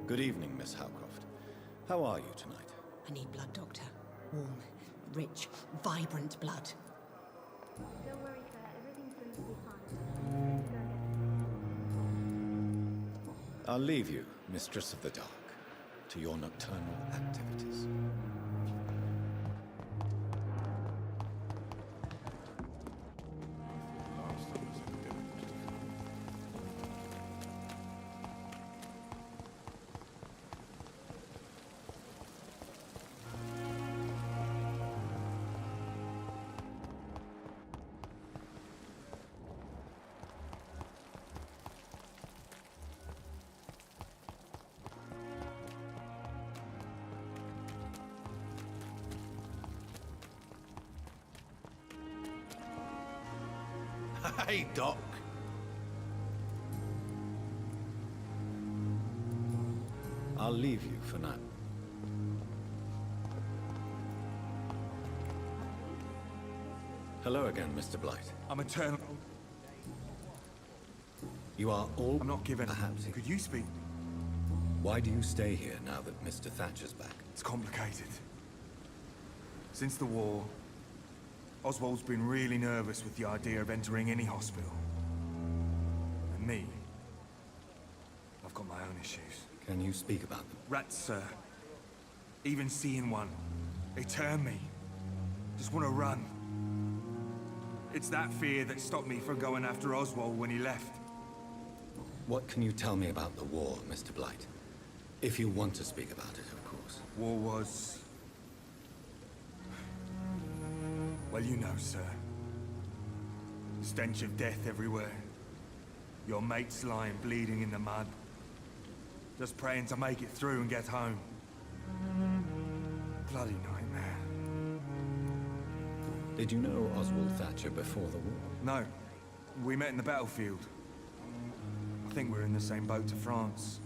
Good evening, Miss Howcroft. How are you tonight? I need blood, Doctor. Warm, rich, vibrant blood. Don't worry, sir. Everything's going to be fine. I'll leave you, Mistress of the Dark, to your nocturnal activities. Hey, Doc. I'll leave you for now. Hello again, Mr. Blight. I'm eternal. You are all... I'm not giving... perhaps... Could you speak? Why do you stay here now that Mr. Thatcher's back? It's complicated. Since the war, Oswald's been really nervous with the idea of entering any hospital. And me, I've got my own issues. Can you speak about them? Rats, sir. Even seeing one, they turn me. Just want to run. It's that fear that stopped me from going after Oswald when he left. What can you tell me about the war, Mr. Blight? If you want to speak about it, of course. War was... well, you know, sir. Stench of death everywhere. Your mates lying bleeding in the mud. Just praying to make it through and get home. Bloody nightmare. Did you know Oswald Thatcher before the war? No. We met in the battlefield. I think we're in the same boat to France.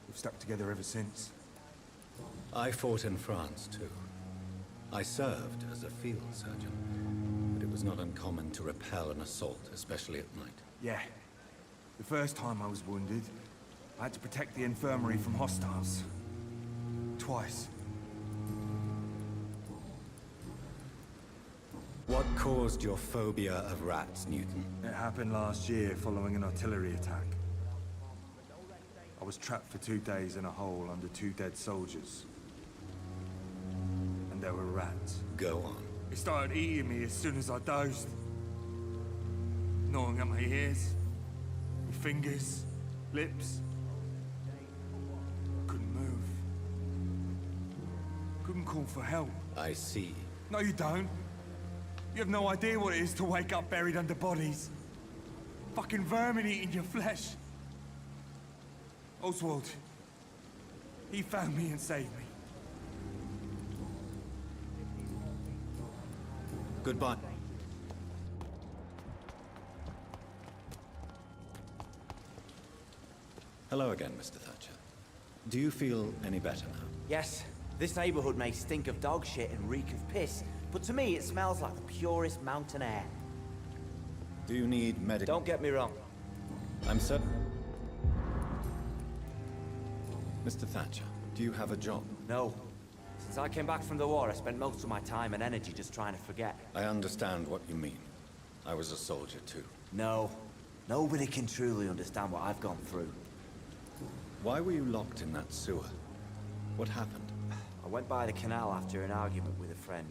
We've stuck together ever since. I fought in France, too. I served as a field surgeon, but it was not uncommon to repel an assault, especially at night. Yeah. The first time I was wounded, I had to protect the infirmary from hostiles. Twice. What caused your phobia of rats, Newton? It happened last year following an artillery attack. I was trapped for 2 days in a hole under 2 dead soldiers. And there were rats. Go on. They started eating me as soon as I dozed. Gnawing at my ears, my fingers, lips. Couldn't move. Couldn't call for help. I see. No, you don't. You have no idea what it is to wake up buried under bodies. Fucking vermin eating your flesh. Oswald. He found me and saved me. Goodbye. Hello again, Mr. Thatcher. Do you feel any better now? Yes, this neighborhood may stink of dog shit and reek of piss, but to me it smells like the purest mountain air. Do you need medical... Don't get me wrong. I'm certain... Mr. Thatcher, do you have a job? No. Since I came back from the war, I spent most of my time and energy just trying to forget. I understand what you mean. I was a soldier too. No. Nobody can truly understand what I've gone through. Why were you locked in that sewer? What happened? I went by the canal after an argument with a friend.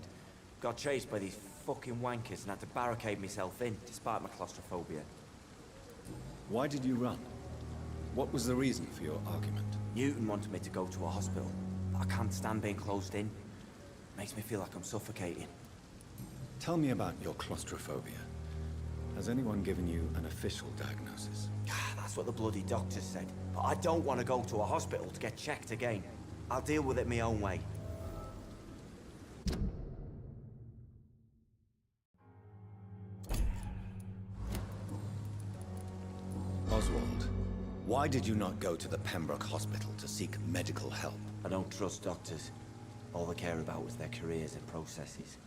Got chased by these fucking wankers and had to barricade myself in, despite my claustrophobia. Why did you run? What was the reason for your argument? Newton wanted me to go to a hospital, but I can't stand being closed in. Makes me feel like I'm suffocating. Tell me about your claustrophobia. Has anyone given you an official diagnosis? That's what the bloody doctor said. But I don't want to go to a hospital to get checked again. I'll deal with it my own way. Oswald, why did you not go to the Pembroke Hospital to seek medical help? I don't trust doctors. All they care about was their careers and processes.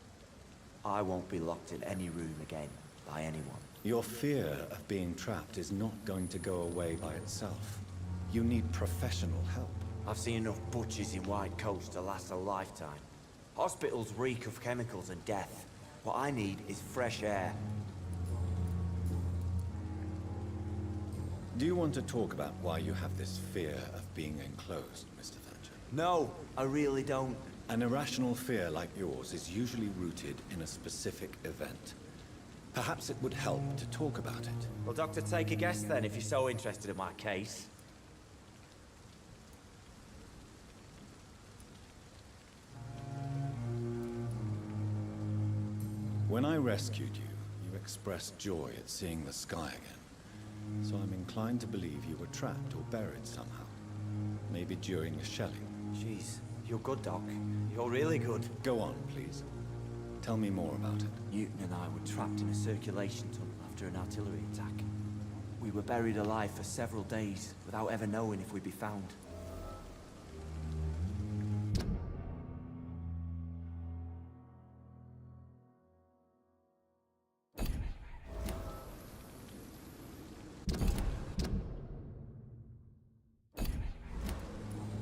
I won't be locked in any room again by anyone. Your fear of being trapped is not going to go away by itself. You need professional help. I've seen enough butchers in white coats to last a lifetime. Hospitals reek of chemicals and death. What I need is fresh air. Do you want to talk about why you have this fear of being enclosed, Mr. Thatcher? No, I really don't. An irrational fear like yours is usually rooted in a specific event. Perhaps it would help to talk about it. Well, Doctor, take a guess then, if you're so interested in my case. When I rescued you, you expressed joy at seeing the sky again. So I'm inclined to believe you were trapped or buried somehow. Maybe during the shelling. Jeez, you're good, Doc. You're really good. Go on, please. Tell me more about it. Newton and I were trapped in a circulation tunnel after an artillery attack. We were buried alive for several days without ever knowing if we'd be found.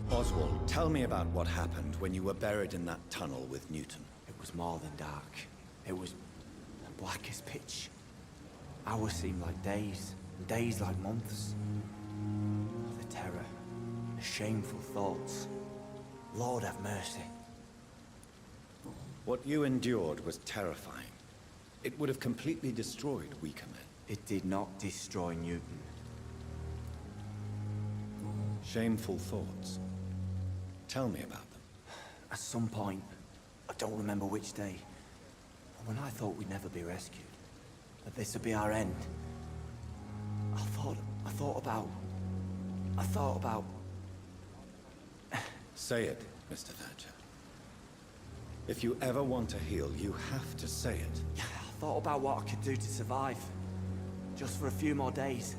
Oswald, tell me about what happened when you were buried in that tunnel with Newton. It was more than dark. It was black as pitch. Hours seemed like days, and days like months. The terror, the shameful thoughts. Lord have mercy. What you endured was terrifying. It would have completely destroyed weaker men. It did not destroy Newton. Shameful thoughts. Tell me about them. At some point, I don't remember which day, but when I thought we'd never be rescued, that this would be our end, I thought about... Say it, Mr. Thatcher. If you ever want to heal, you have to say it. I thought about what I could do to survive, just for a few more days.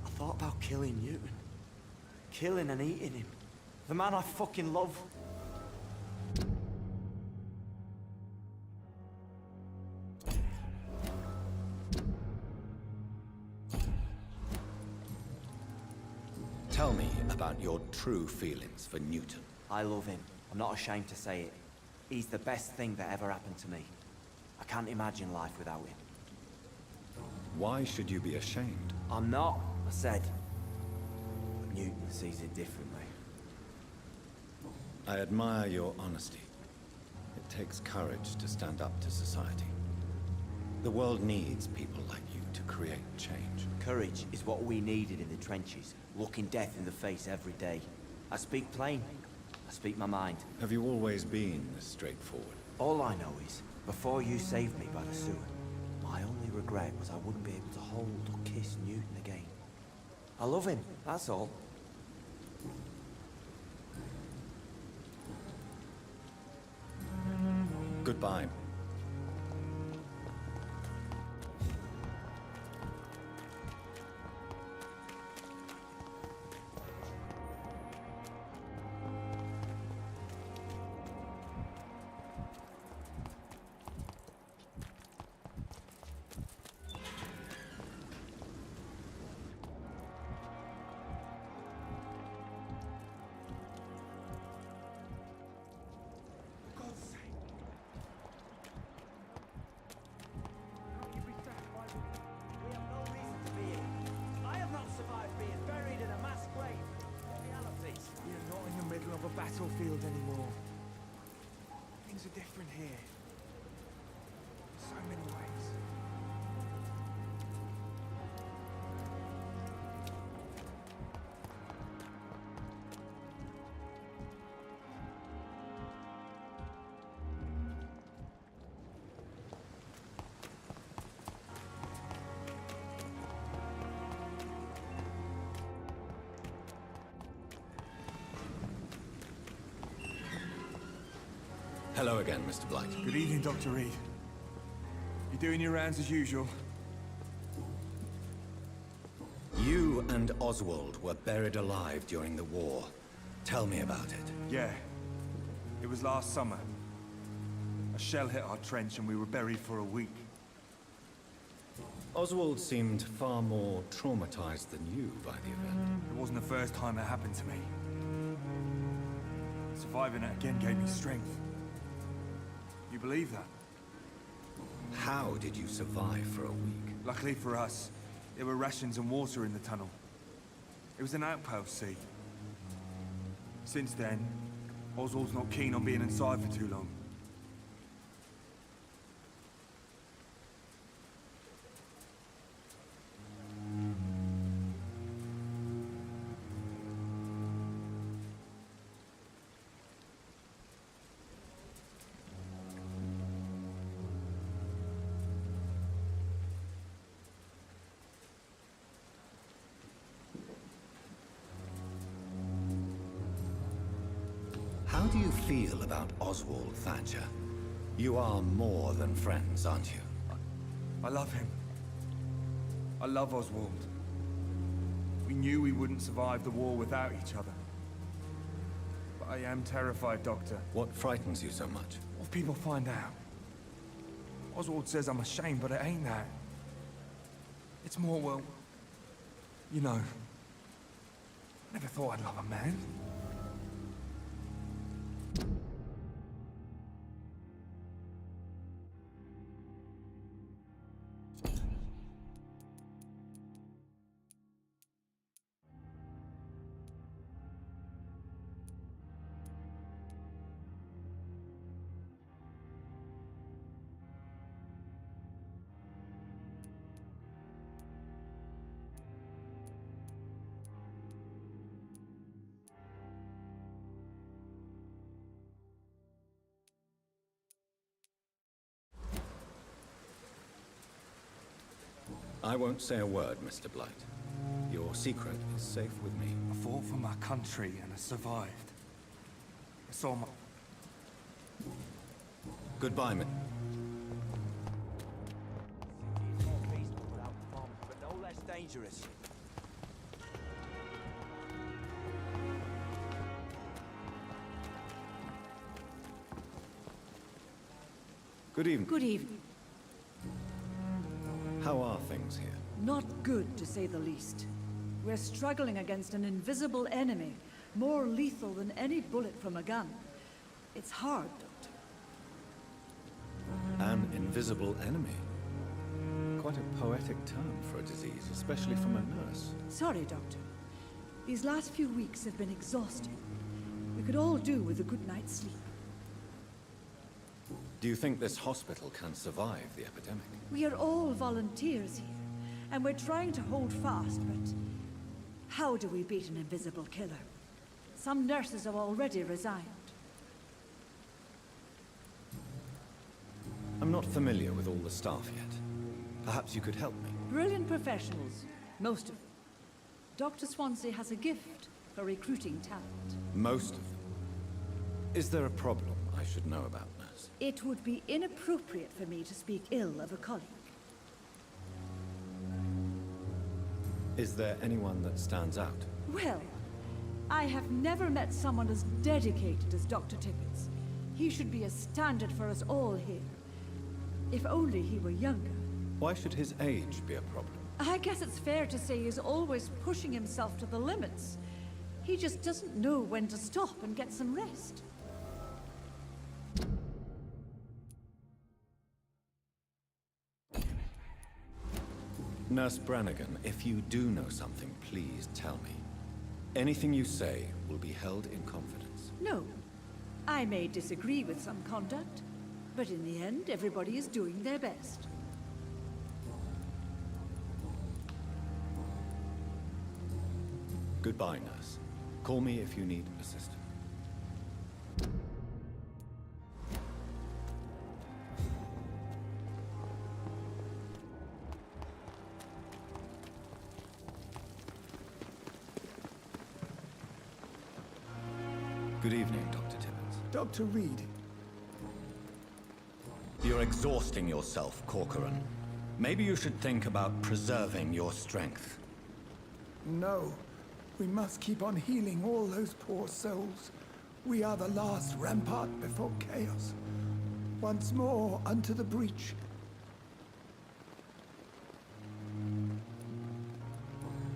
I thought about killing Newton. Killing and eating him. The man I fucking love. Tell me about your true feelings for Newton. I love him. I'm not ashamed to say it. He's the best thing that ever happened to me. I can't imagine life without him. Why should you be ashamed? I'm not, I said. But Newton sees it differently. I admire your honesty. It takes courage to stand up to society. The world needs people like you to create change. Courage is what we needed in the trenches, looking death in the face every day. I speak plain. I speak my mind. Have you always been this straightforward? All I know is, before you saved me by the sewer, my only regret was I wouldn't be able to hold or kiss Newton again. I love him, that's all. Goodbye. We have no reason to be here. I have not survived being buried in a mass grave. Realities. We are not in the middle of a battlefield anymore. Things are different here. In so many ways. Hello again, Mr. Blight. Good evening, Dr. Reed. You doing your rounds as usual? You and Oswald were buried alive during the war. Tell me about it. Yeah. It was last summer. A shell hit our trench and we were buried for a week. Oswald seemed far more traumatized than you by the event. It wasn't the first time it happened to me. Surviving it again gave me strength. You believe that? How did you survive for a week? Luckily for us, there were rations and water in the tunnel. It was an outpost, see? Since then, Oswald's not keen on being inside for too long. How do you feel about Oswald Thatcher? You are more than friends, aren't you? I love him. I love Oswald. We knew we wouldn't survive the war without each other. But I am terrified, Doctor. What frightens you so much? What if people find out? Oswald says I'm ashamed, but it ain't that. It's more, well, you know, I never thought I'd love a man. I won't say a word, Mr. Blight. Your secret is safe with me. I fought for my country and I survived. It's all my... Goodbye, man. It's more peaceful without bombs, but no less dangerous. Good evening. Good evening. How are things here? Not good, to say the least. We're struggling against an invisible enemy, more lethal than any bullet from a gun. It's hard, Doctor. An invisible enemy. Quite a poetic term for a disease, especially from a nurse. Sorry, Doctor. These last few weeks have been exhausting. We could all do with a good night's sleep. Do you think this hospital can survive the epidemic? We are all volunteers here, and we're trying to hold fast, but how do we beat an invisible killer? Some nurses have already resigned. I'm not familiar with all the staff yet. Perhaps you could help me. Brilliant professionals, most of them. Dr. Swansea has a gift for recruiting talent. Most of them. Is there a problem I should know about, nurse? It would be inappropriate for me to speak ill of a colleague. Is there anyone that stands out? Well, I have never met someone as dedicated as Dr. Tippett. He should be a standard for us all here. If only he were younger. Why should his age be a problem? I guess it's fair to say he's always pushing himself to the limits. He just doesn't know when to stop and get some rest. Nurse Brannigan, if you do know something, please tell me. Anything you say will be held in confidence. No. I may disagree with some conduct, but in the end, everybody is doing their best. Goodbye, nurse. Call me if you need assistance. Good evening, Dr. Tippett. Dr. Reed. You're exhausting yourself, Corcoran. Maybe you should think about preserving your strength. No. We must keep on healing all those poor souls. We are the last rampart before chaos. Once more unto the breach.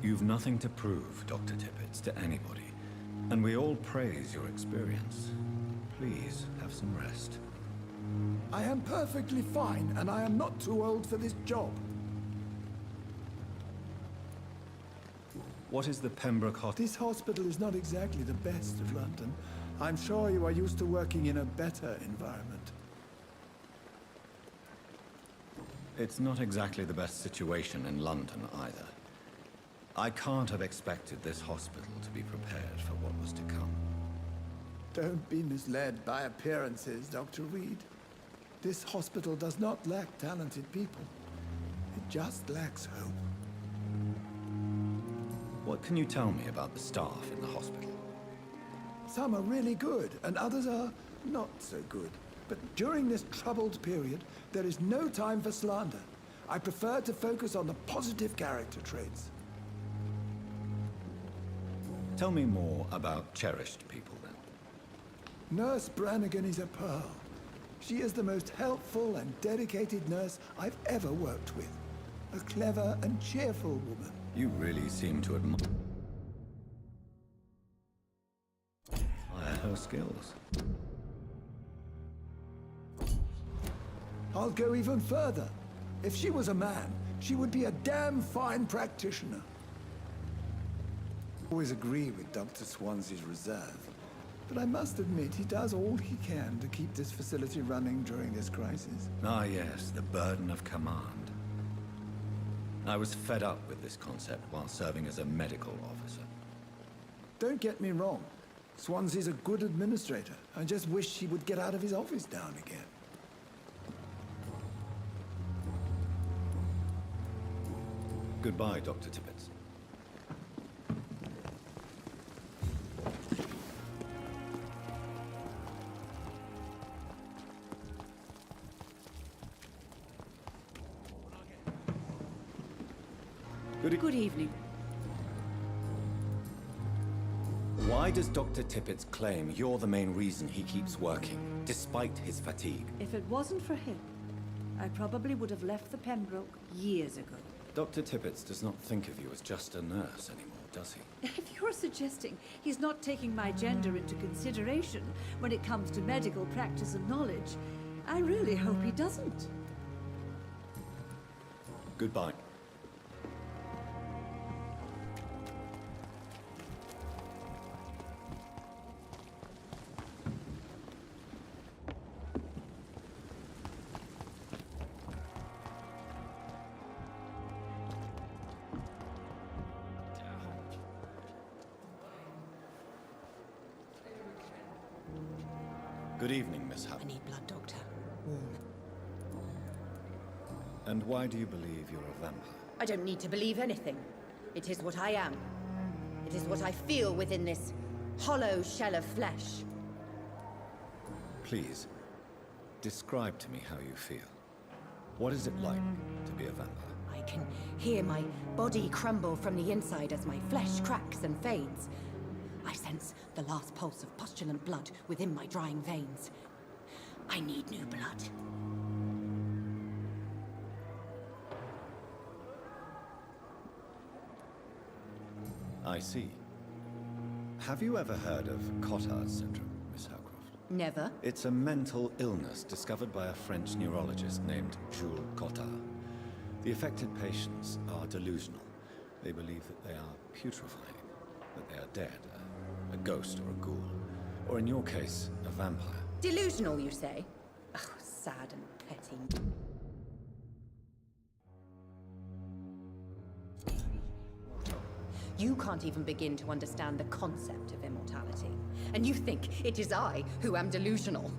You've nothing to prove, Dr. Tippett, to anybody. And we all praise your experience. Please, have some rest. I am perfectly fine, and I am not too old for this job. What is the Pembroke Hospital? This hospital is not exactly the best of London. I'm sure you are used to working in a better environment. It's not exactly the best situation in London either. I can't have expected this hospital to be prepared for what was to come. Don't be misled by appearances, Dr. Reed. This hospital does not lack talented people. It just lacks hope. What can you tell me about the staff in the hospital? Some are really good, and others are not so good. But during this troubled period, there is no time for slander. I prefer to focus on the positive character traits. Tell me more about cherished people, then. Nurse Brannigan is a pearl. She is the most helpful and dedicated nurse I've ever worked with. A clever and cheerful woman. You really seem to admire her skills. I'll go even further. If she was a man, she would be a damn fine practitioner. I always agree with Dr. Swansea's reserve, but I must admit he does all he can to keep this facility running during this crisis. Ah, yes, the burden of command. I was fed up with this concept while serving as a medical officer. Don't get me wrong. Swansea's a good administrator. I just wish he would get out of his office now and again. Goodbye, Dr. Tippett. Good evening. Why does Dr. Tippett claim you're the main reason he keeps working, despite his fatigue? If it wasn't for him, I probably would have left the Pembroke years ago. Dr. Tippett does not think of you as just a nurse anymore, does he? If you're suggesting he's not taking my gender into consideration when it comes to medical practice and knowledge, I really hope he doesn't. Goodbye. Good evening, Miss I Howard. need blood, Doctor. Warm. And why do you believe you're a vampire? I don't need to believe anything. It is what I am. It is what I feel within this hollow shell of flesh. Please, describe to me how you feel. What is it like to be a vampire? I can hear my body crumble from the inside as my flesh cracks and fades. I sense the last pulse of postulant blood within my drying veins. I need new blood. I see. Have you ever heard of Cotard's syndrome, Miss Howcroft? Never. It's a mental illness discovered by a French neurologist named Jules Cotard. The affected patients are delusional. They believe that they are putrefying, that they are dead, a ghost or a ghoul, or in your case, a vampire. Delusional, you say? Oh, sad and petty. You can't even begin to understand the concept of immortality. And you think it is I who am delusional.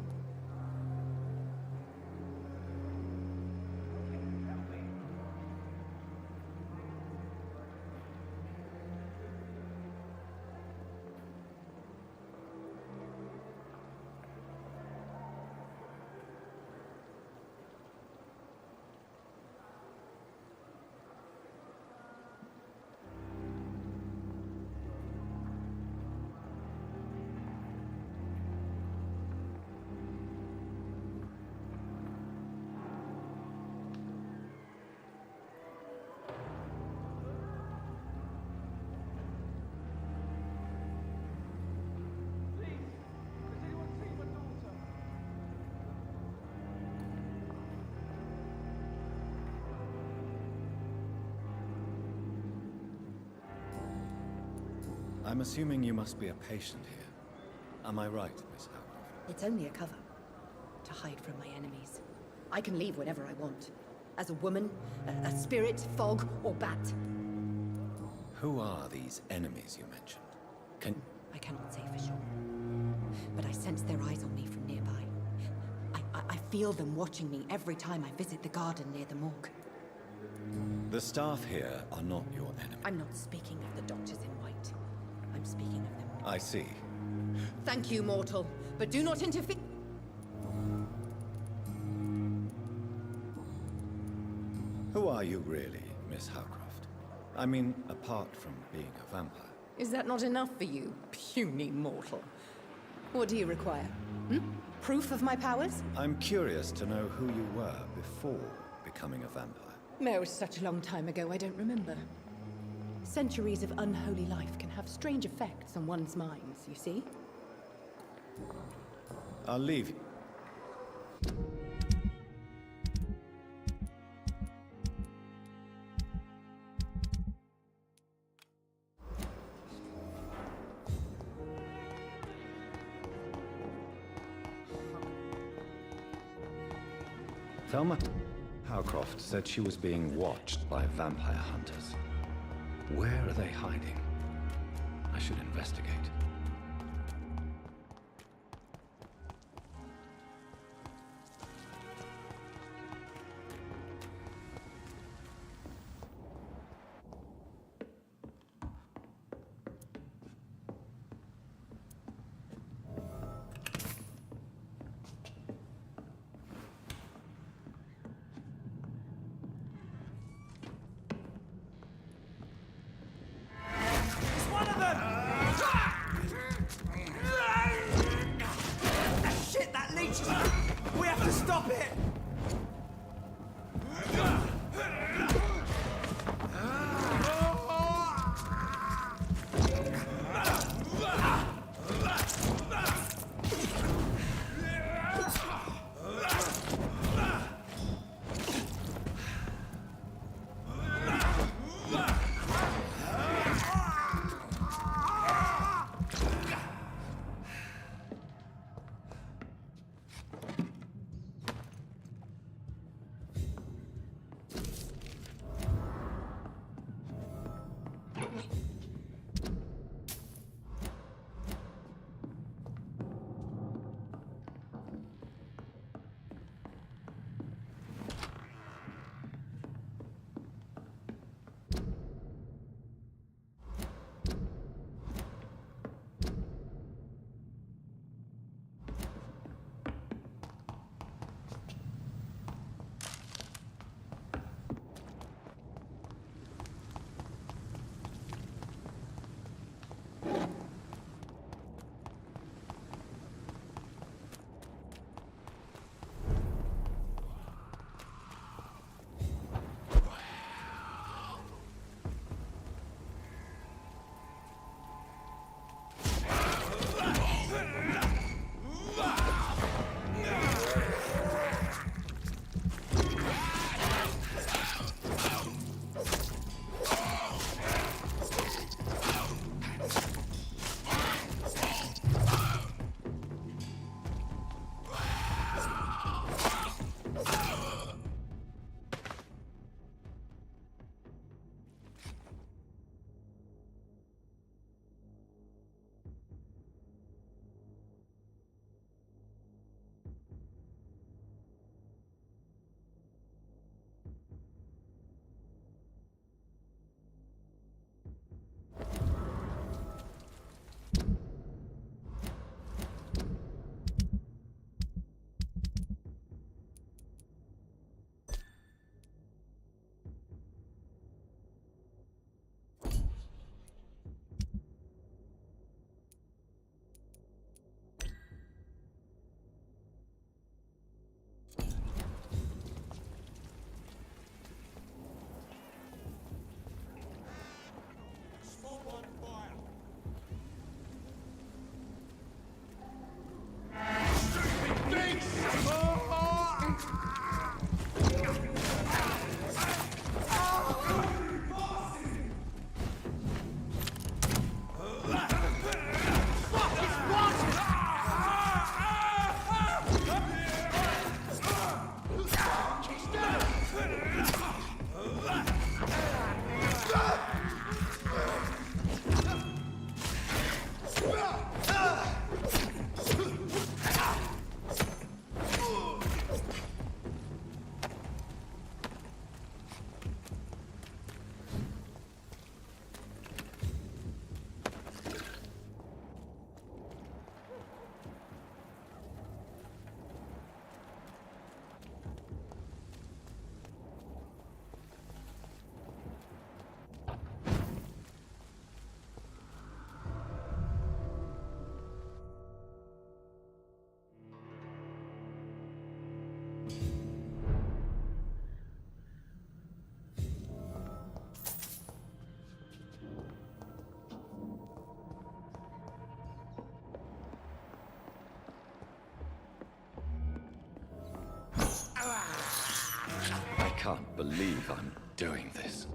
I'm assuming you must be a patient here. Am I right, Miss Howard? It's only a cover. To hide from my enemies. I can leave whenever I want. As a woman, a spirit, fog, or bat. Who are these enemies you mentioned? I cannot say for sure. But I sense their eyes on me from nearby. I feel them watching me every time I visit the garden near the morgue. The staff here are not your enemy. I'm not speaking of the doctors in white. I'm speaking of them. I see. Thank you, mortal, but do not interfere. Who are you really, Miss Howcroft? I mean, apart from being a vampire. Is that not enough for you, puny mortal? What do you require? Proof of my powers? I'm curious to know who you were before becoming a vampire. It was such a long time ago, I don't remember. Centuries of unholy life can have strange effects on one's minds, you see? I'll leave you. Thelma Howcroft said she was being watched by vampire hunters. Where are they hiding? I should investigate. can't believe I'm doing this.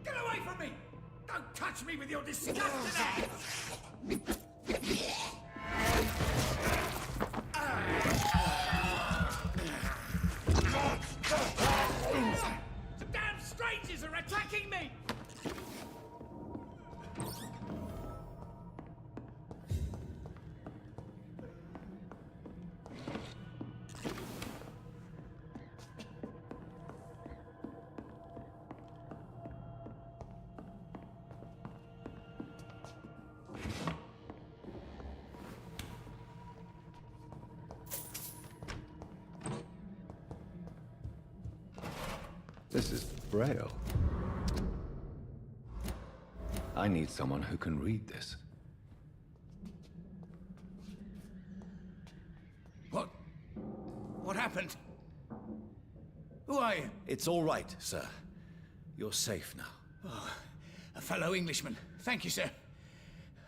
Get away from me! Don't touch me with your disgusting hands! Some damn strangers are attacking me! This is Braille. I need someone who can read this. What? What happened? Who are you? It's all right, sir. You're safe now. A fellow Englishman. Thank you, sir.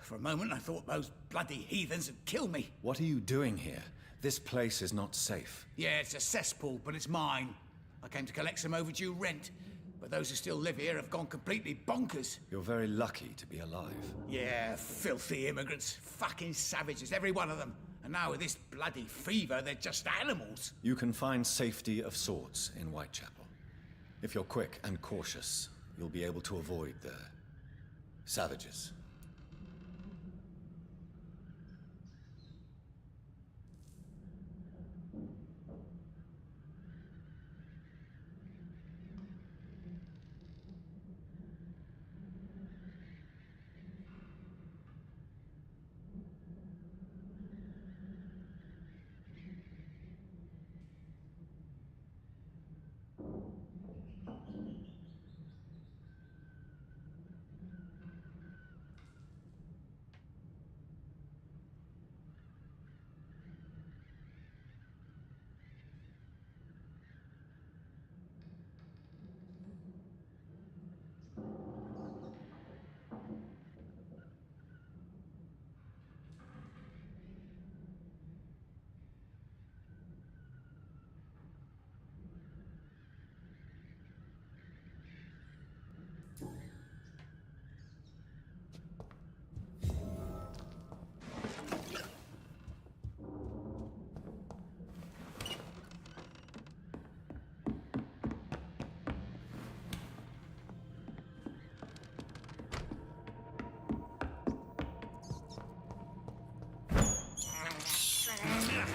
For a moment, I thought those bloody heathens had killed me. What are you doing here? This place is not safe. Yeah, it's a cesspool, but it's mine. I came to collect some overdue rent, but those who still live here have gone completely bonkers. You're very lucky to be alive. Yeah, filthy immigrants. Fucking savages, every one of them. And now with this bloody fever, they're just animals. You can find safety of sorts in Whitechapel. If you're quick and cautious, you'll be able to avoid the savages.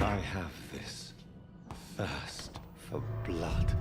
I have this thirst for blood.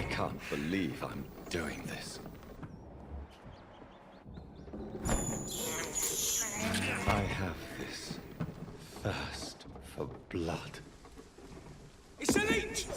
I can't believe I'm doing this. I have this thirst for blood. It's a leech!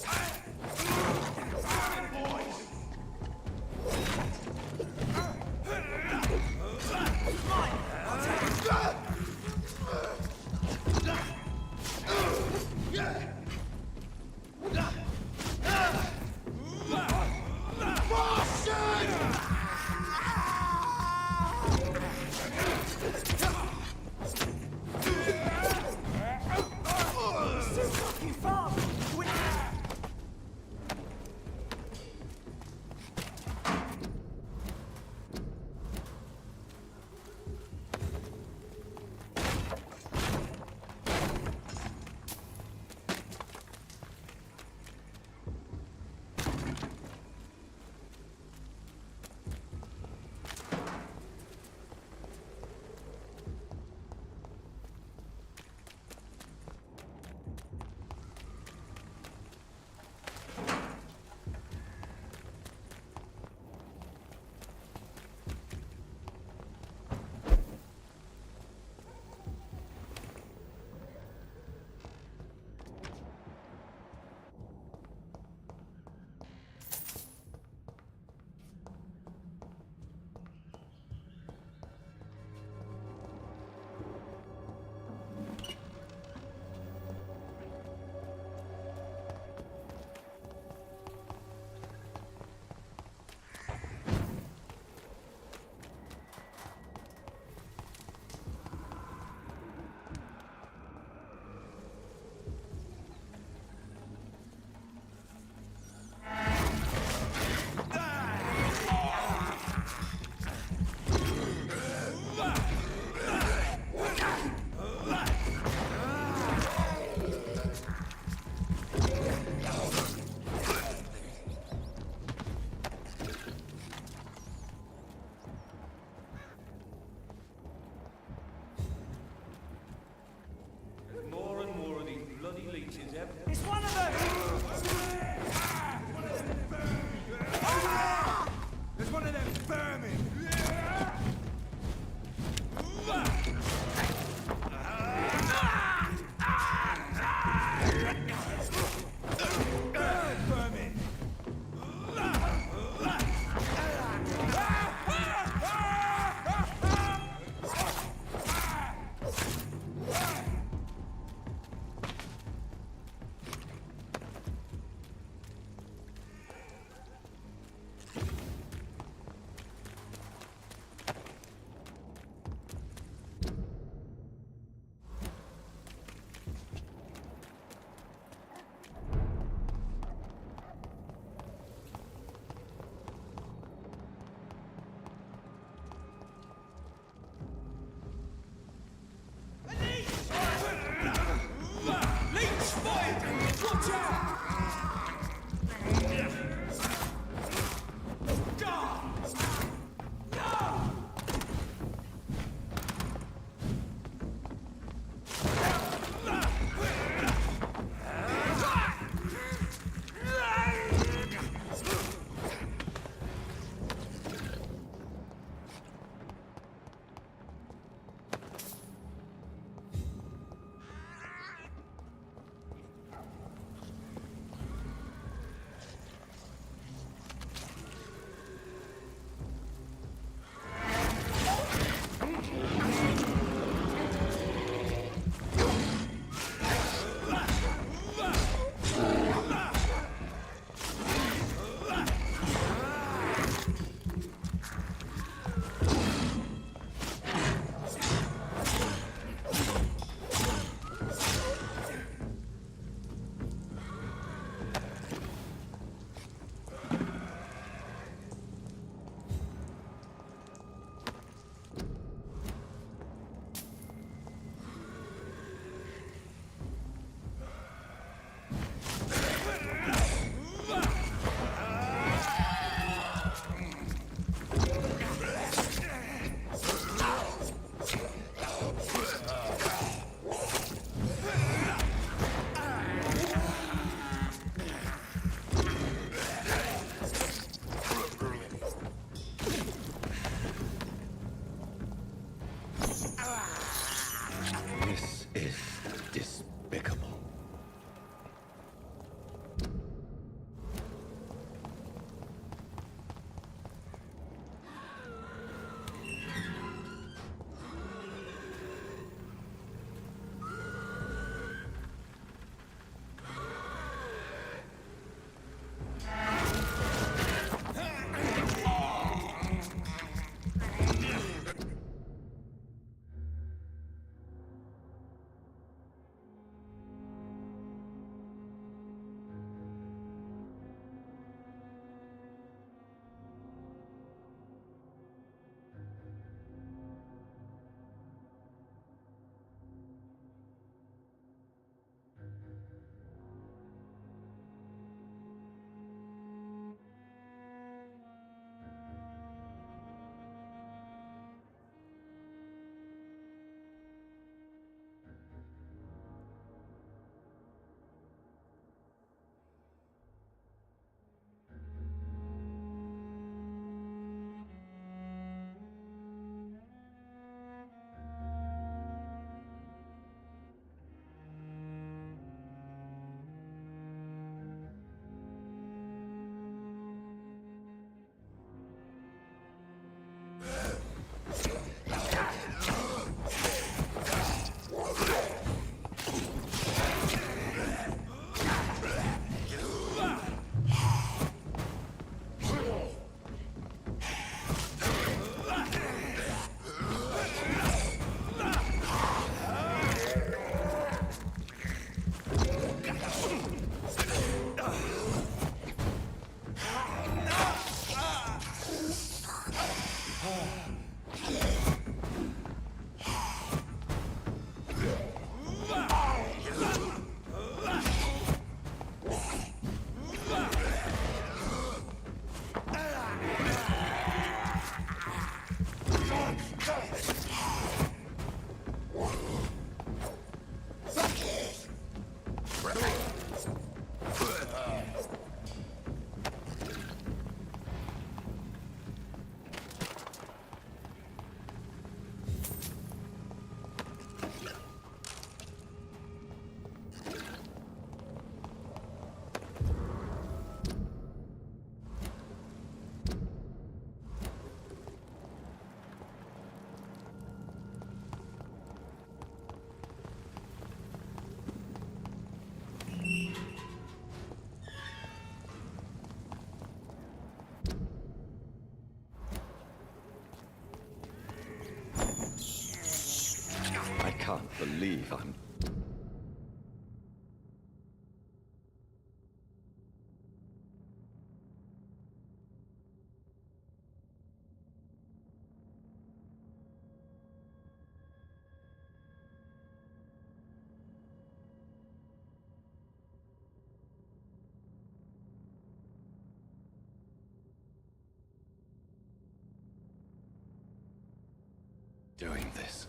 believe I'm... doing this.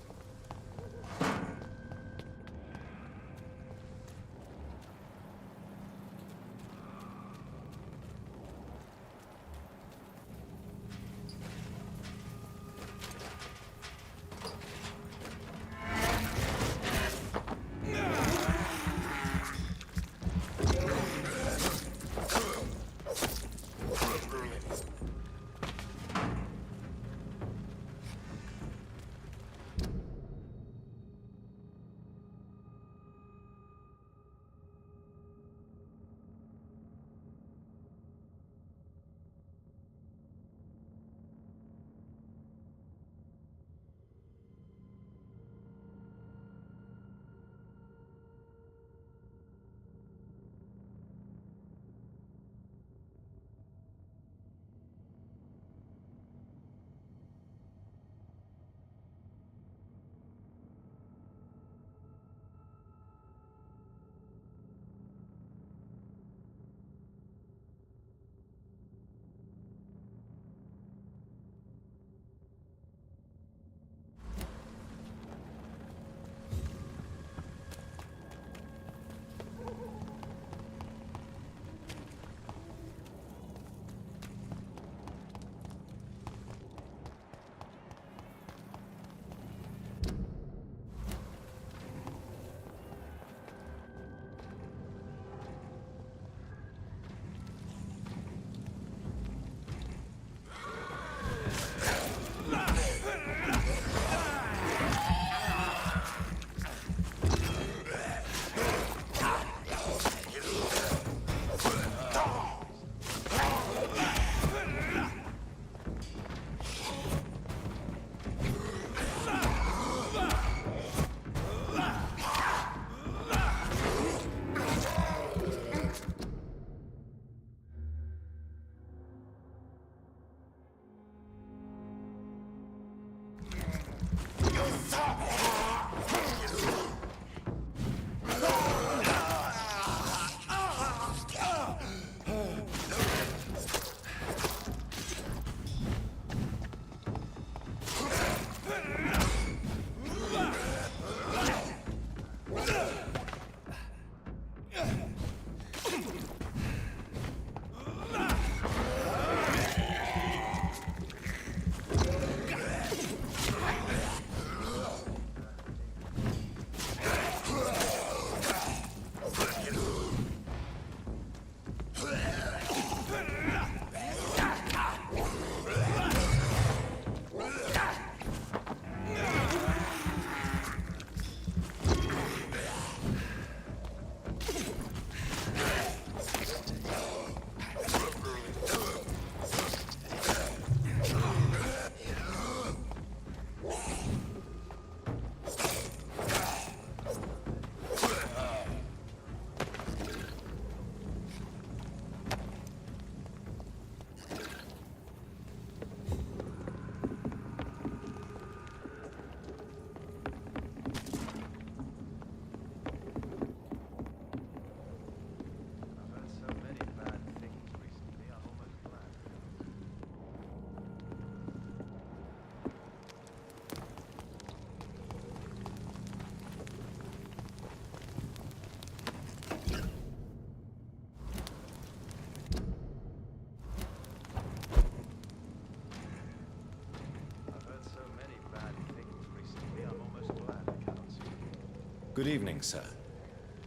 Good evening, sir.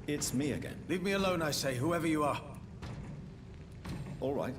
It's me again. Leave me alone, I say, whoever you are. All right.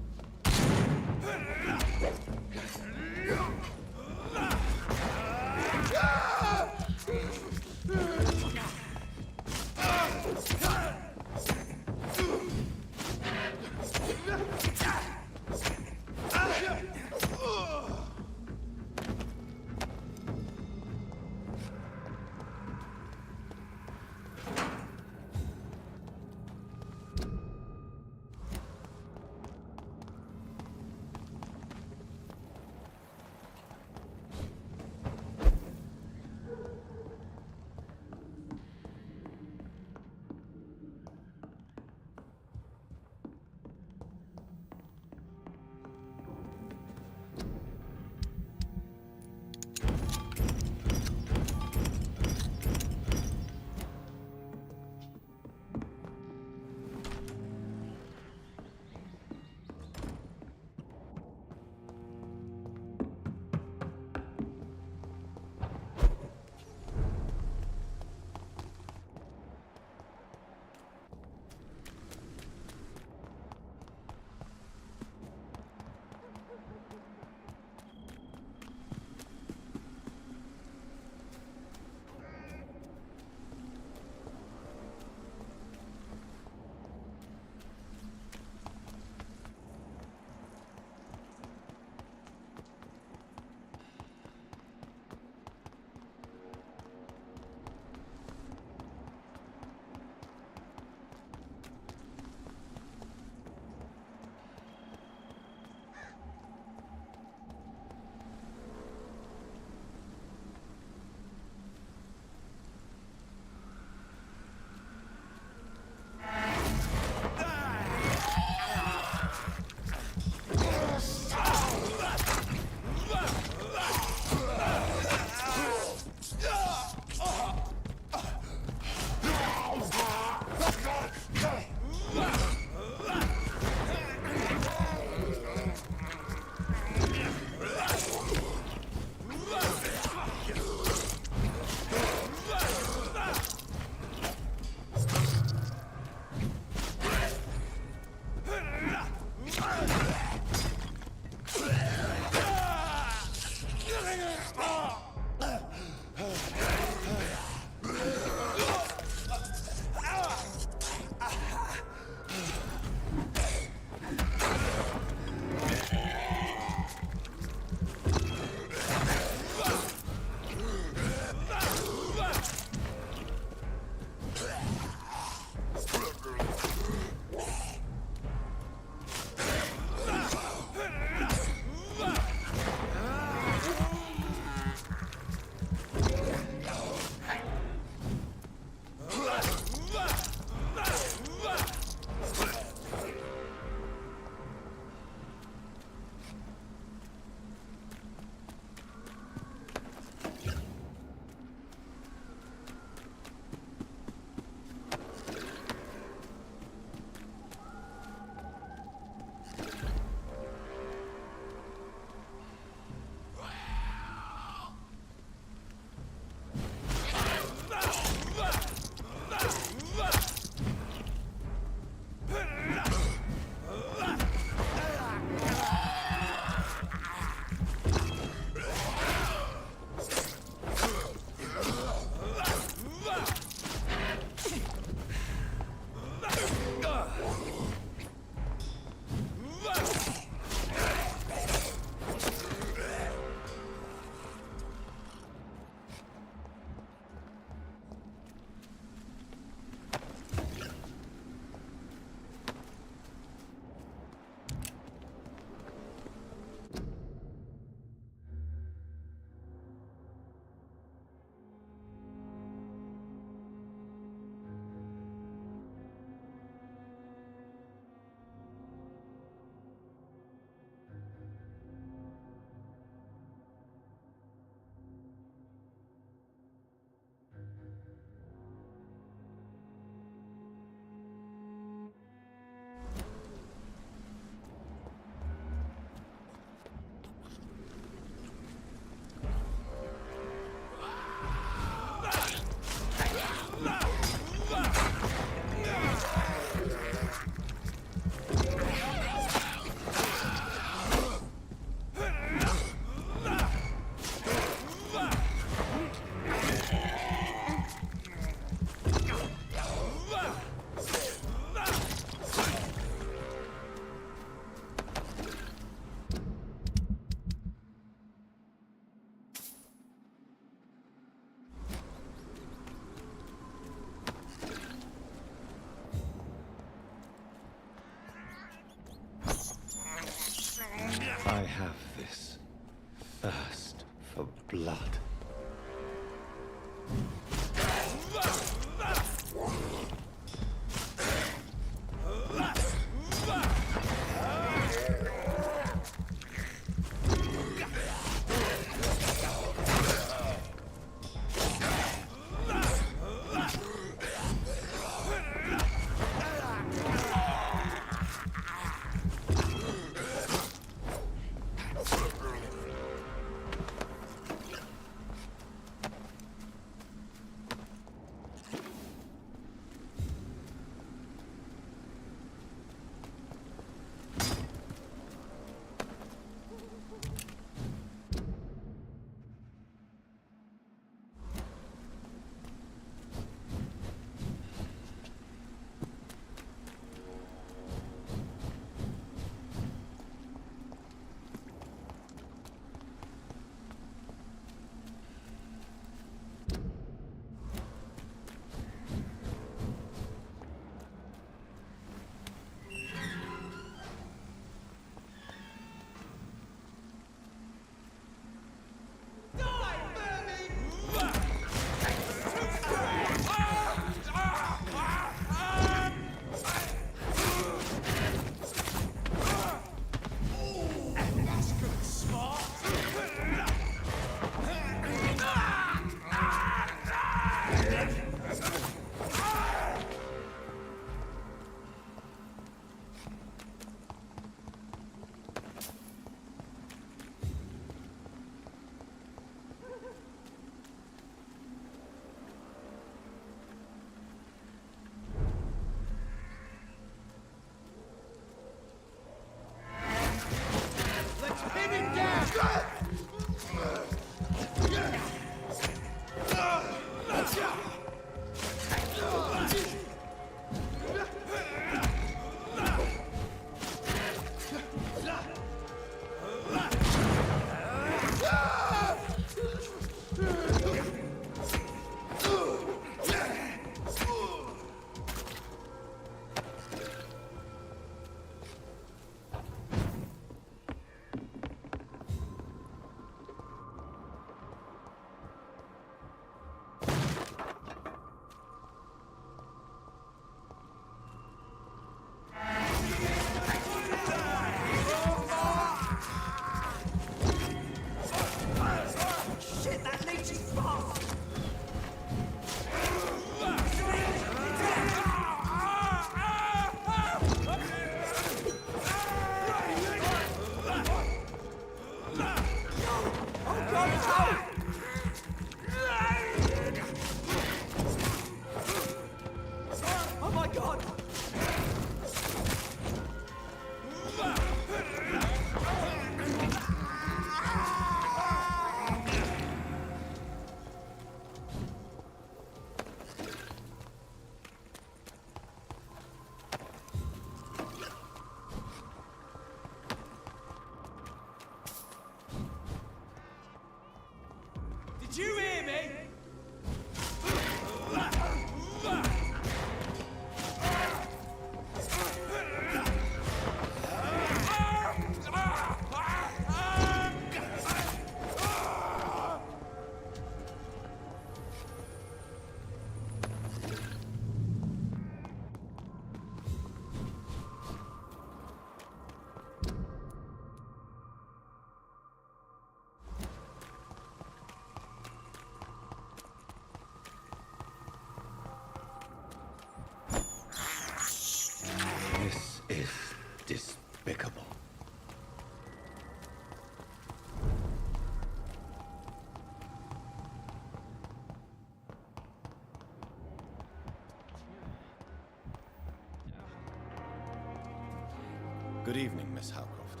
Good evening, Miss Howcroft.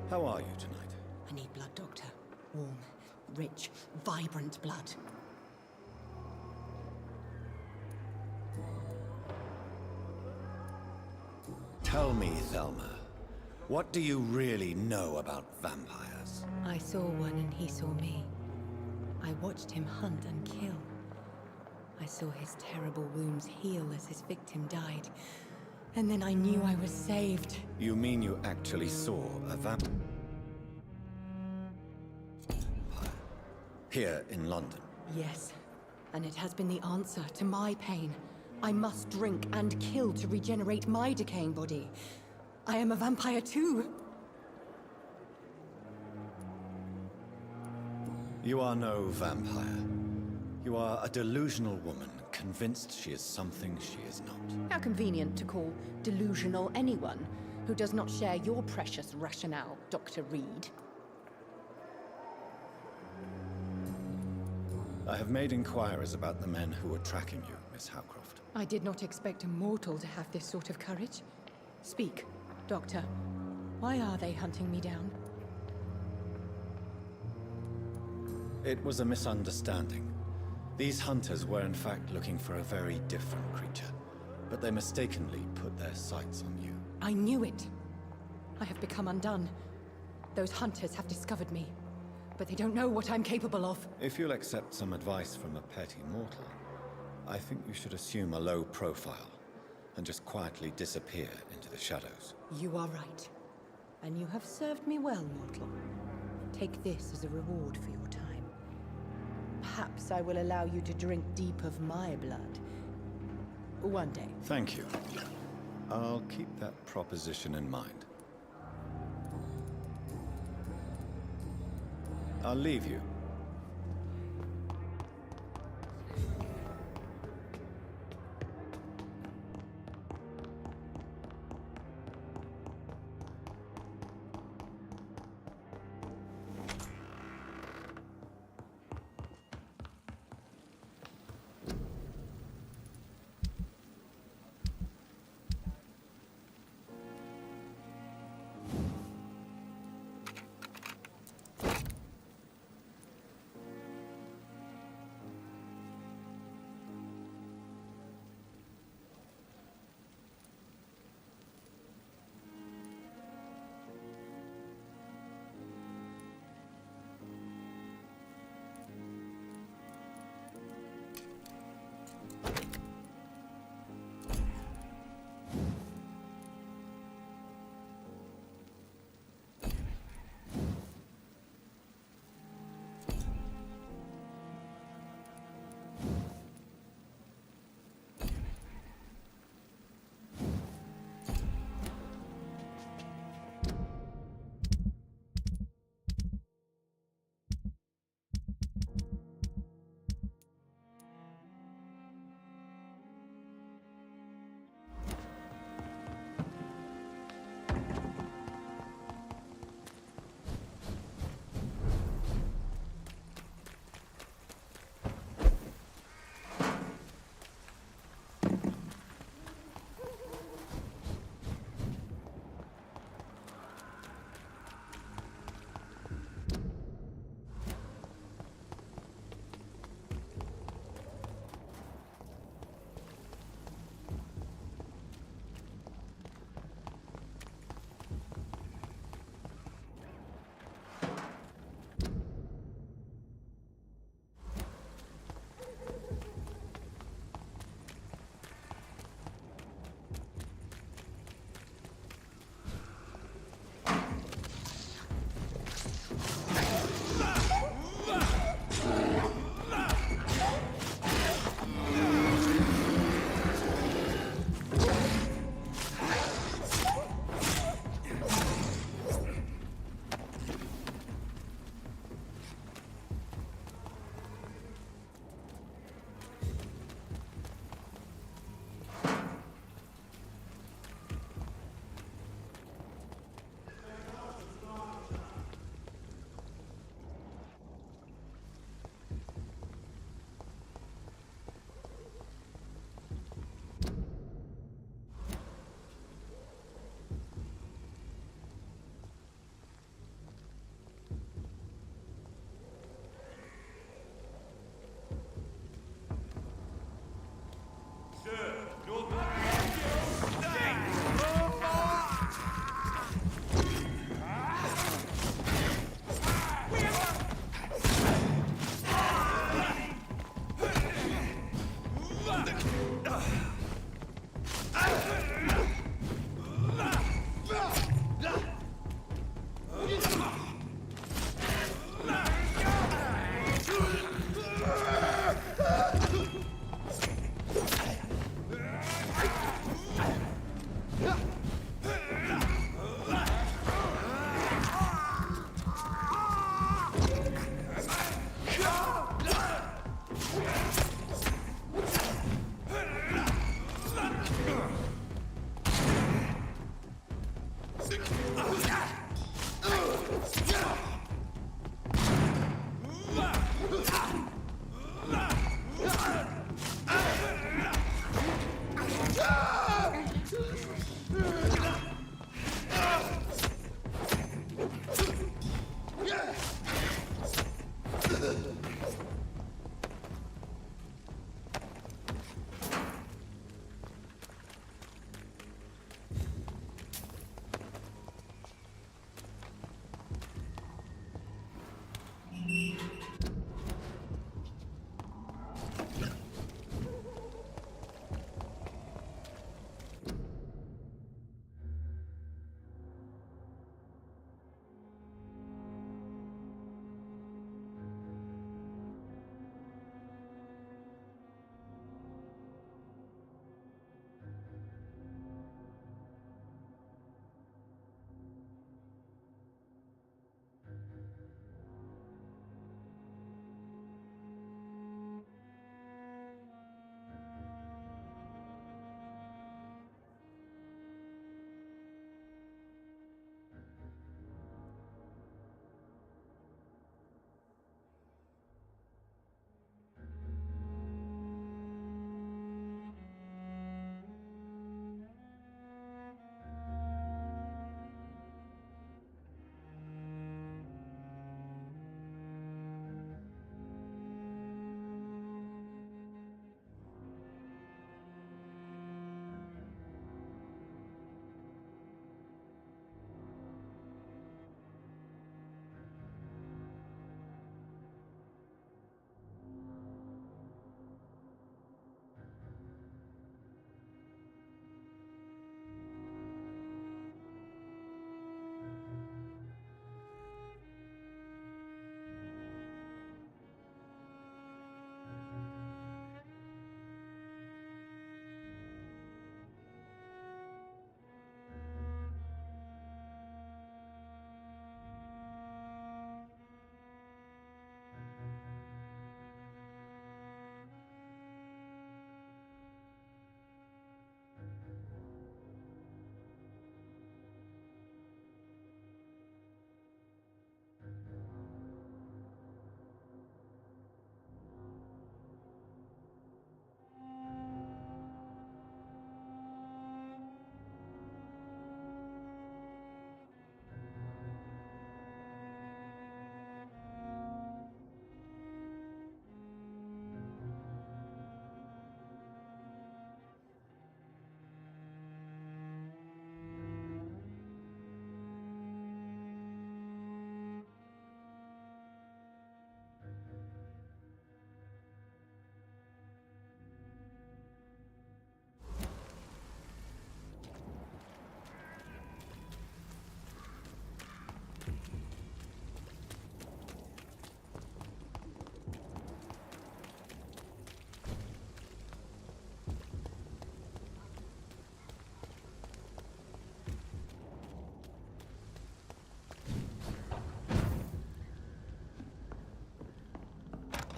How are you tonight? I need blood, Doctor. Warm, rich, vibrant blood. Tell me, Thelma, what do you really know about vampires? I saw one and he saw me. I watched him hunt and kill. I saw his terrible wounds heal as his victim died. And then I knew I was saved. You mean you actually saw a vampire? Here in London? Yes, and it has been the answer to my pain. I must drink and kill to regenerate my decaying body. I am a vampire too. You are no vampire. You are a delusional woman, convinced she is something she is not. How convenient to call delusional anyone who does not share your precious rationale, Dr. Reed. I have made inquiries about the men who were tracking you, Miss Howcroft. I did not expect a mortal to have this sort of courage. Speak, Doctor. Why are they hunting me down? It was a misunderstanding. These hunters were in fact looking for a very different creature, but they mistakenly put their sights on you. I knew it. I have become undone. Those hunters have discovered me, but they don't know what I'm capable of. If you'll accept some advice from a petty mortal, I think you should assume a low profile and just quietly disappear into the shadows. You are right. And you have served me well, mortal. Take this as a reward for your time. Perhaps I will allow you to drink deep of my blood. One day. Thank you. I'll keep that proposition in mind. I'll leave you.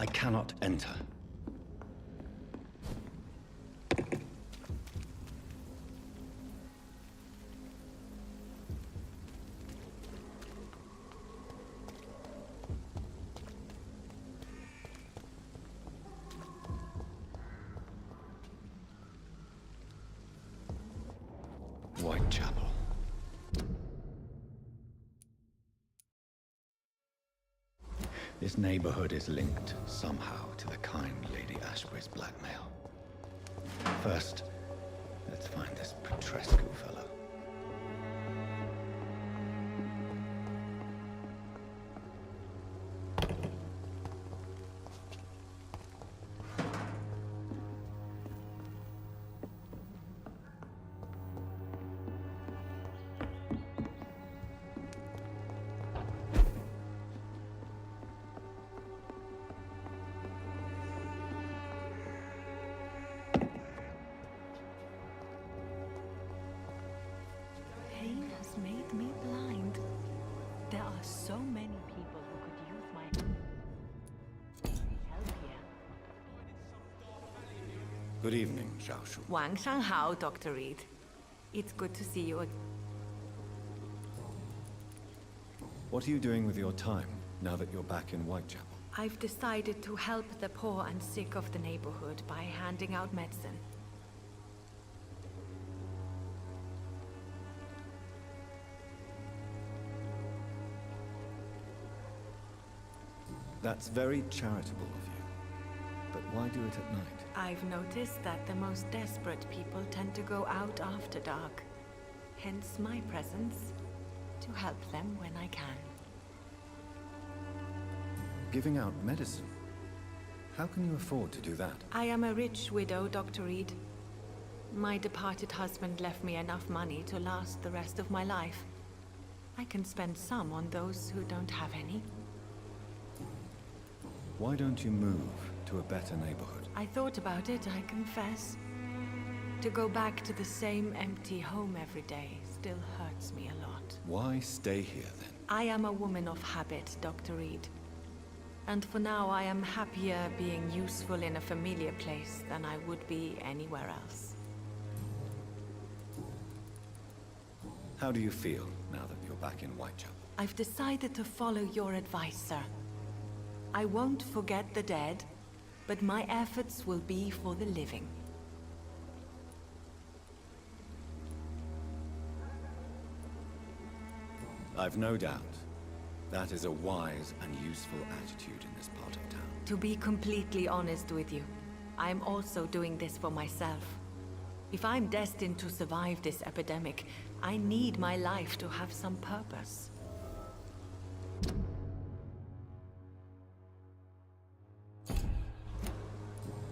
I cannot enter. Whitechapel. This neighborhood is linked somehow to the kind Lady Ashbury's blackmail. First, let's find this Petrescu fellow. Good evening, Xiaoshu. 晚上好, Dr. Reed. It's good to see you again. What are you doing with your time, now that you're back in Whitechapel? I've decided to help the poor and sick of the neighborhood by handing out medicine. That's very charitable of you. But why do it at night? I've noticed that the most desperate people tend to go out after dark. Hence my presence, to help them when I can. Giving out medicine? How can you afford to do that? I am a rich widow, Dr. Reed. My departed husband left me enough money to last the rest of my life. I can spend some on those who don't have any. Why don't you move to a better neighborhood? I thought about it, I confess. To go back to the same empty home every day still hurts me a lot. Why stay here then? I am a woman of habit, Dr. Reed. And for now, I am happier being useful in a familiar place than I would be anywhere else. How do you feel now that you're back in Whitechapel? I've decided to follow your advice, sir. I won't forget the dead, but my efforts will be for the living. I've no doubt. That is a wise and useful attitude in this part of town. To be completely honest with you, I'm also doing this for myself. If I'm destined to survive this epidemic, I need my life to have some purpose.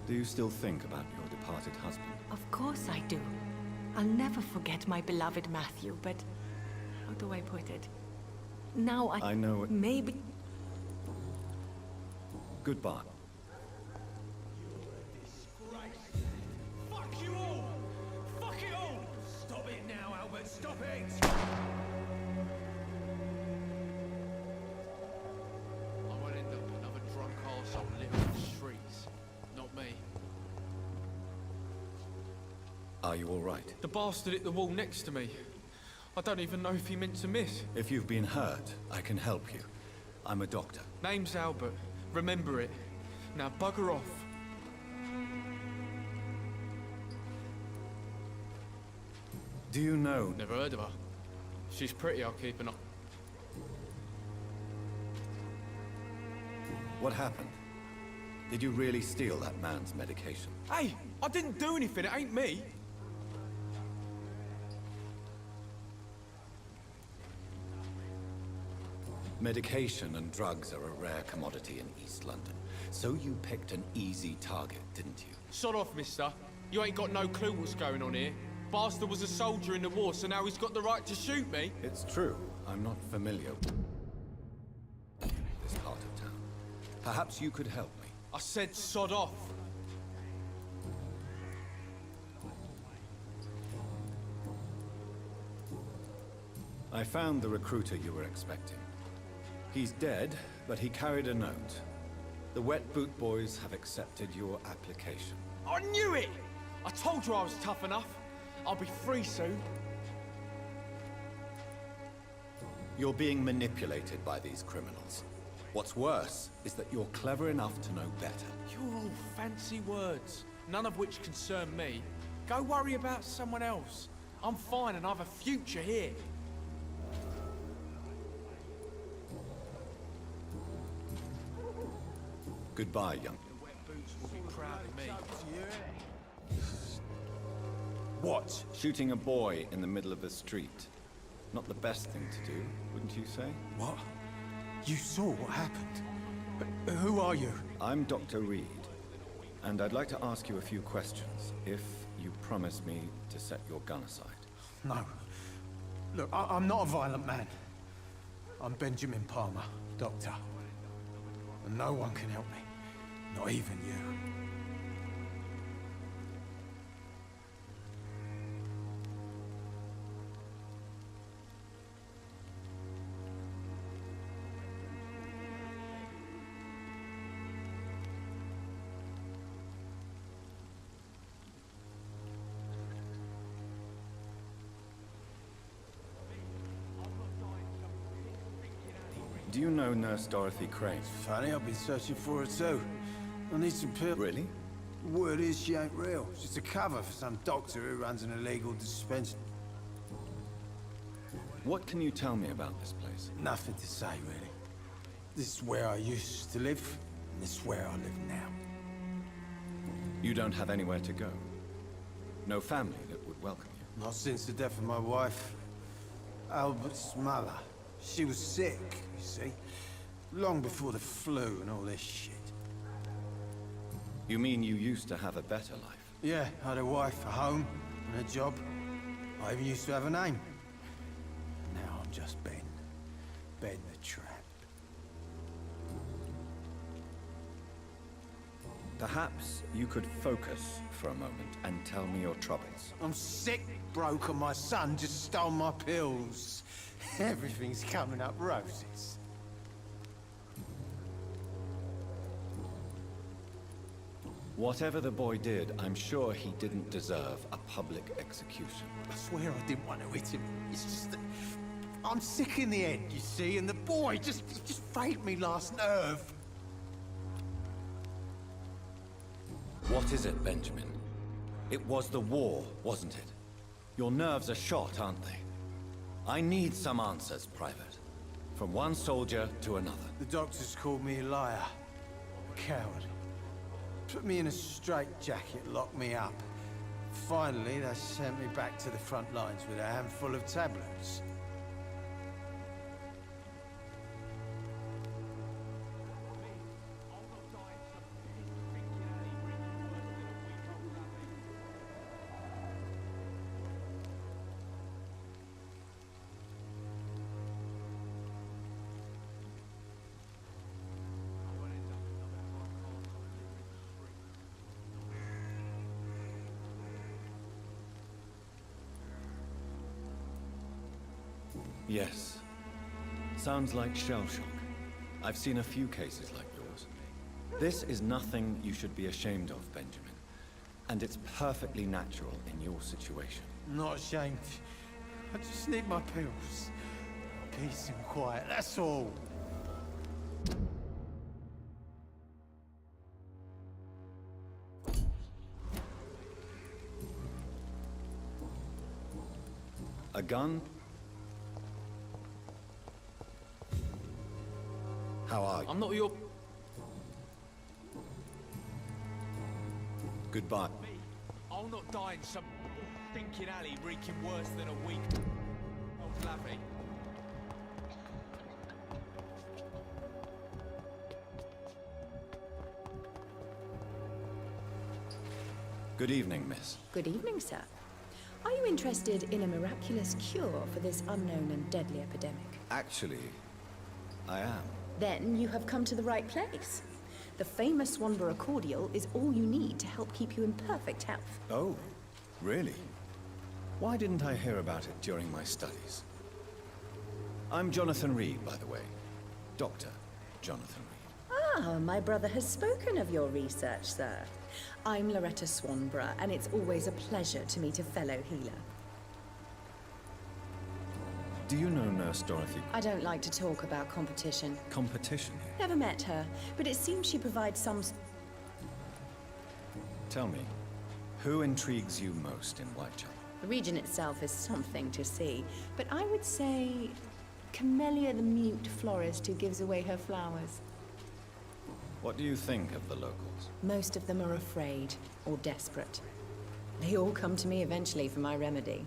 Do you still think about your departed husband? Of course I do. I'll never forget my beloved Matthew, but how do I put it? Now I know it. Maybe... Goodbye. Fuck you all! Fuck it all! Stop it now, Albert, stop it! I won't end up another drunk arsehole living in the streets. Not me. Are you all right? The bastard hit the wall next to me. I don't even know if he meant to miss. If you've been hurt, I can help you. I'm a doctor. Name's Albert. Remember it. Now bugger off. Do you know... Never heard of her. She's pretty, I'll keep an eye. What happened? Did you really steal that man's medication? Hey! I didn't do anything, it ain't me! Medication and drugs are a rare commodity in East London. So you picked an easy target, didn't you? Sod off, mister. You ain't got no clue what's going on here. Bastard was a soldier in the war, so now he's got the right to shoot me. It's true. I'm not familiar with this part of town. Perhaps you could help me. I said sod off. I found the recruiter you were expecting. He's dead, but he carried a note. The Wet Boot Boys have accepted your application. I knew it! I told you I was tough enough. I'll be free soon. You're being manipulated by these criminals. What's worse is that you're clever enough to know better. You're all fancy words, none of which concern me. Go worry about someone else. I'm fine and I've a future here. Goodbye, young. The Wet Boots will be proud of me. What? Shooting a boy in the middle of the street. Not the best thing to do, wouldn't you say? What? You saw what happened? Who are you? I'm Dr. Reed, and I'd like to ask you a few questions, if you promise me to set your gun aside. No. Look, I'm not a violent man. I'm Benjamin Palmer, doctor. And no one can help me. Not even you. Do you know Nurse Dorothy Crane? Funny, I've been searching for her too. I need some pills. Really? Word is she ain't real. It's just a cover for some doctor who runs an illegal dispensary. What can you tell me about this place? Nothing to say, really. This is where I used to live, and this is where I live now. You don't have anywhere to go? No family that would welcome you? Not since the death of my wife, Albert's mother. She was sick, you see. Long before the flu and all this shit. You mean you used to have a better life? Yeah, I had a wife, a home, and a job. I even used to have a name. Now I'm just Ben. Ben the Tramp. Perhaps you could focus for a moment and tell me your troubles. I'm sick, broke, and my son just stole my pills. Everything's coming up roses. Whatever the boy did, I'm sure he didn't deserve a public execution. I swear I didn't want to hit him. It's just that I'm sick in the head, you see, and the boy just failed me last nerve. What is it, Benjamin? It was the war, wasn't it? Your nerves are shot, aren't they? I need some answers, Private. From one soldier to another. The doctors called me a liar, a coward. Put me in a straitjacket, locked me up. Finally, they sent me back to the front lines with a handful of tablets. Yes. Sounds like shell shock. I've seen a few cases like yours. This is nothing you should be ashamed of, Benjamin. And it's perfectly natural in your situation. I'm not ashamed. I just need my pills. Peace and quiet, that's all. A gun? How are you? I'm not your... Goodbye. I'll not die in some stinking alley reeking worse than a weak old lavvy. Good evening, miss. Good evening, sir. Are you interested in a miraculous cure for this unknown and deadly epidemic? Actually, I am. Then you have come to the right place. The famous Swanborough cordial is all you need to help keep you in perfect health. Oh, really? Why didn't I hear about it during my studies? I'm Jonathan Reed, by the way. Dr. Jonathan Reed. Ah, my brother has spoken of your research, sir. I'm Loretta Swanborough, and it's always a pleasure to meet a fellow healer. Do you know Nurse Dorothy? I don't like to talk about competition. Competition? Never met her, but it seems she provides some... Tell me, who intrigues you most in Whitechapel? The region itself is something to see, but I would say Camellia the mute florist who gives away her flowers. What do you think of the locals? Most of them are afraid or desperate. They all come to me eventually for my remedy.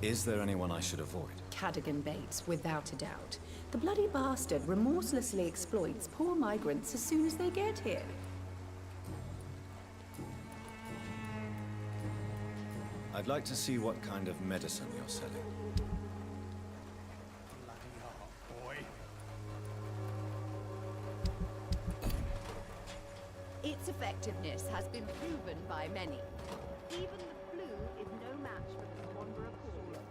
Is there anyone I should avoid? Cadogan Bates, without a doubt. The bloody bastard remorselessly exploits poor migrants as soon as they get here. I'd like to see what kind of medicine you're selling. Its effectiveness has been proven by many. Even the flu is no match for the Swanborough cordial.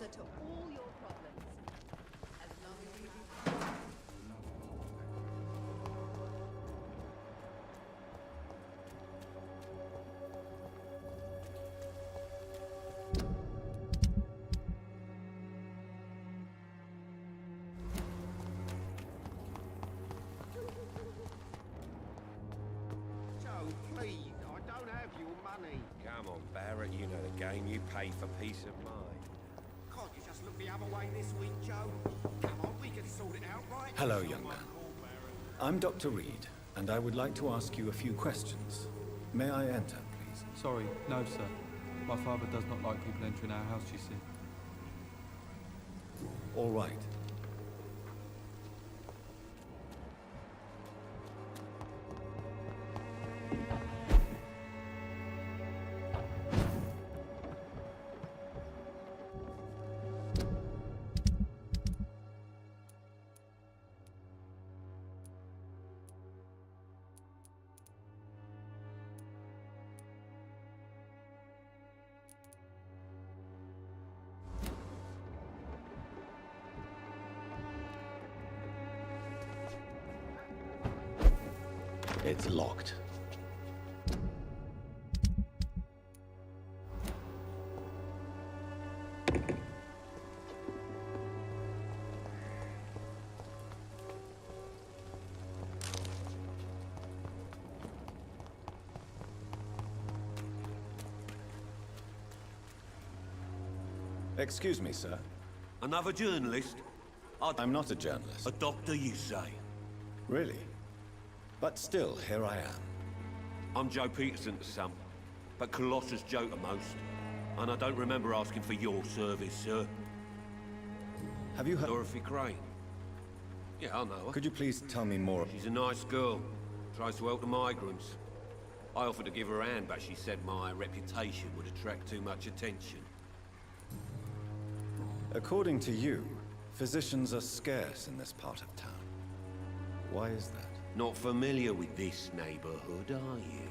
answer to all your problems. As long as you do. Joe, please, I don't have your money. Come on, Barrett, you know the game. You pay for peace of mind. Can't you just look the other way this week, Joe? Come on, we can sort it out, right? Hello, young man. I'm Dr. Reed, and I would like to ask you a few questions. May I enter, please? Sorry, no, sir. My father does not like people entering our house, you see. All right. It's locked. Excuse me, sir. Another journalist? I'm not a journalist. A doctor, you say? Really? But still, here I am. I'm Joe Peterson to some, but Colossus Joe to most. And I don't remember asking for your service, sir. Have you heard... Dorothy Crane? Yeah, I know her. Could you please tell me more? She's a nice girl. Tries to help the migrants. I offered to give her a hand, but she said my reputation would attract too much attention. According to you, physicians are scarce in this part of town. Why is that? Not familiar with this neighborhood, are you?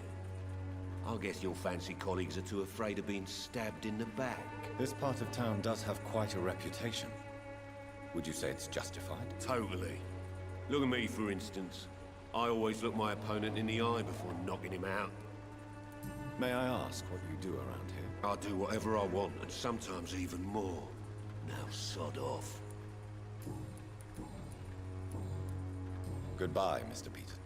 I guess your fancy colleagues are too afraid of being stabbed in the back. This part of town does have quite a reputation. Would you say it's justified? Totally. Look at me, for instance. I always look my opponent in the eye before knocking him out. May I ask what you do around here? I do whatever I want, and sometimes even more. Now sod off. Goodbye, Mr. Peterson.